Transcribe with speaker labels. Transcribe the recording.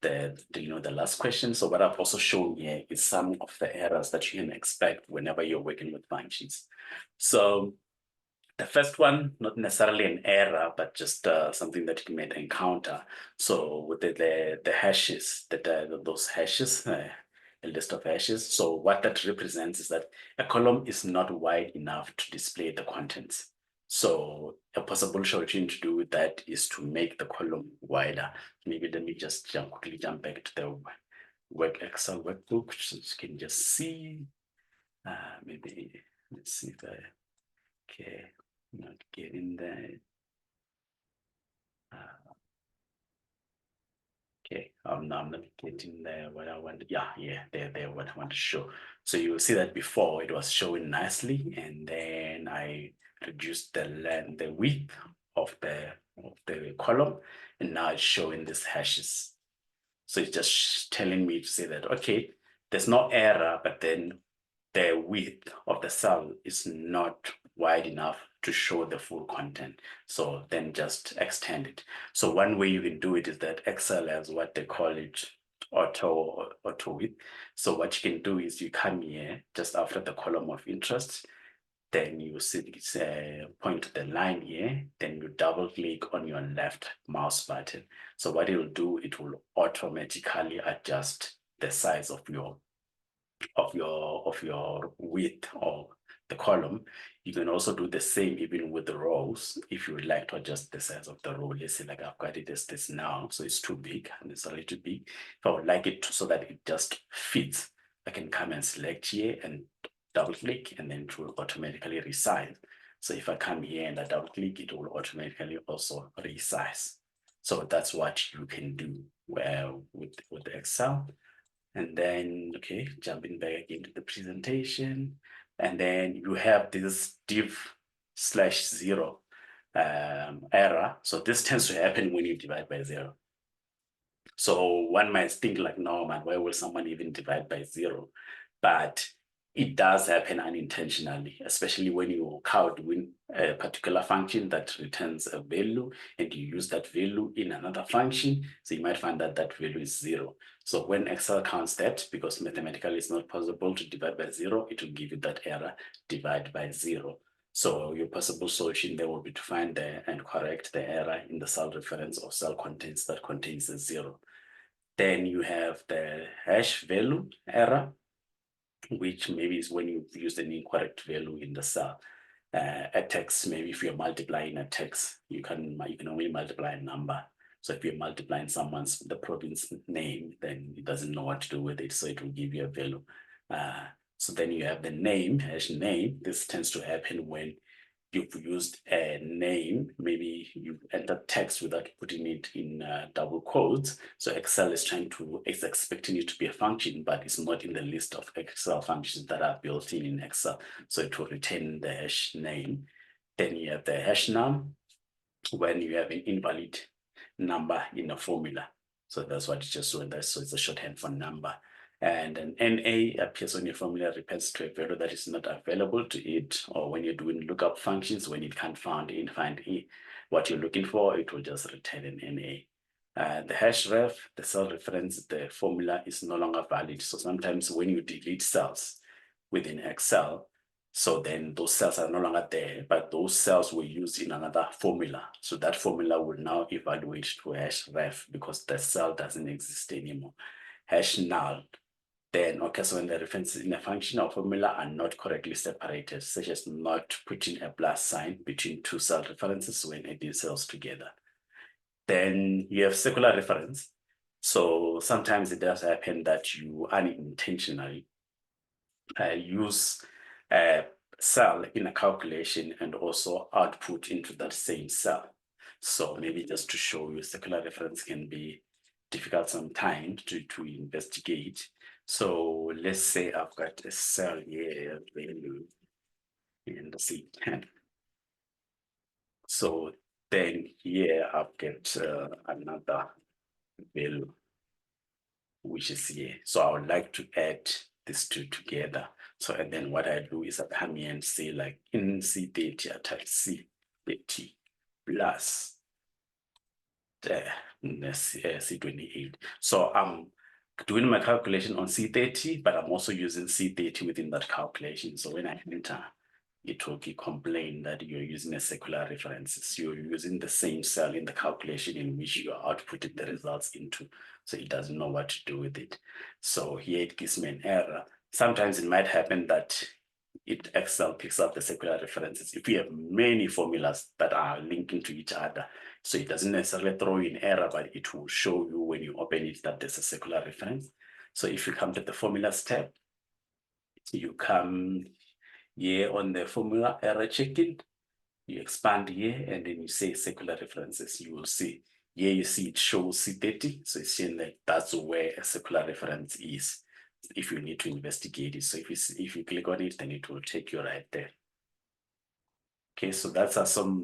Speaker 1: in the last question. So what I've also shown here is some of the errors that you can expect whenever you're working with functions. So the first one, not necessarily an error, but just something that you may encounter. So with the hashes, those hashes, a list of hashes. So what that represents is that a column is not wide enough to display the contents. So a possible solution to do with that is to make the column wider. Maybe let me just quickly jump back to the Excel workbook, so you can just see. Maybe let's see if I okay. Not getting there. Okay, now I'm not getting there what I want. Yeah, there what I want to show. So you will see that before it was showing nicely, and then I reduced the width of the column, and now it's showing these hashes. So it's just telling me to say that okay, there's no error, but then the width of the cell is not wide enough to show the full content. So then just extend it. So one way you can do it is that Excel has what they call it auto width. So what you can do is you come here just after the column of interest, then you see point to the line here, then you double click on your left mouse button. So what it will do, it will automatically adjust the size of your width of the column. You can also do the same even with the rows if you would like to adjust the size of the row. Let's say like I've got it as this now, so it's too big and it's a little big. If I would like it so that it just fits, I can come and select here and double click, and then it will automatically resize. So if I come here and I double click, it will automatically also resize. So that's what you can do with Excel. And then, okay, jumping back into the presentation. And then you have this div/0 error. So this tends to happen when you divide by 0. So one might think like, no, man, why will someone even divide by 0? But it does happen unintentionally, especially when you call doing a particular function that returns a value and you use that value in another function. So you might find that that value is 0. So when Excel counts that, because mathematically it's not possible to divide by 0, it will give you that error, divide by 0. So your possible solution there will be to find and correct the error in the cell reference or cell contents that contains a 0. Then you have the hash value error, which maybe is when you've used an incorrect value in the cell. A text, maybe if you're multiplying a text, you can only multiply a number. So if you're multiplying the province name, then it doesn't know what to do with it, so it will give you a value. So then you have the name, hash name. This tends to happen when you've used a name, maybe you entered text without putting it in double quotes. So Excel is expecting it to be a function, but it's not in the list of Excel functions that are built in Excel. So it will retain the hash name. Then you have the hash num when you have an invalid number in a formula. So that's what it's just doing there. So it's a shorthand for number. And an NA appears on your formula, refers to a value that is not available to it, or when you're doing lookup functions, when it can't find what you're looking for, it will just return an NA. The hash ref, the cell reference, the formula is no longer valid. So sometimes when you delete cells within Excel, so then those cells are no longer there, but those cells were used in another formula. So that formula will now evaluate to hash ref because the cell doesn't exist anymore. Hash null. Then, okay, so when the references in a function or formula are not correctly separated, such as not putting a plus sign between two cell references when adding cells together. Then you have circular reference. So sometimes it does happen that you unintentionally use a cell in a calculation and also output into that same cell. So maybe just to show you, circular reference can be difficult sometimes to investigate. So let's say I've got a cell here, value in the C10. So then here I've got another value, which is here. So I would like to add these two together. So, and then what I do is I come here and say like in C30, I type C30 plus C28. So I'm doing my calculation on C30, but I'm also using C30 within that calculation. So when I enter, it will complain that you're using a circular references. You're using the same cell in the calculation in which you are outputting the results into. So it doesn't know what to do with it. So here it gives me an error. Sometimes it might happen that Excel picks up the circular references if we have many formulas that are linking to each other. So it doesn't necessarily throw you an error, but it will show you when you open it that there's a circular reference. So if you come to the formulas tab, you come here on the formula error checking, you expand here and then you say circular references, you will see. Here you see it shows C30, so it's saying that that's where a circular reference is if you need to investigate it. So if you click on it, then it will take you right there. Okay, so that's some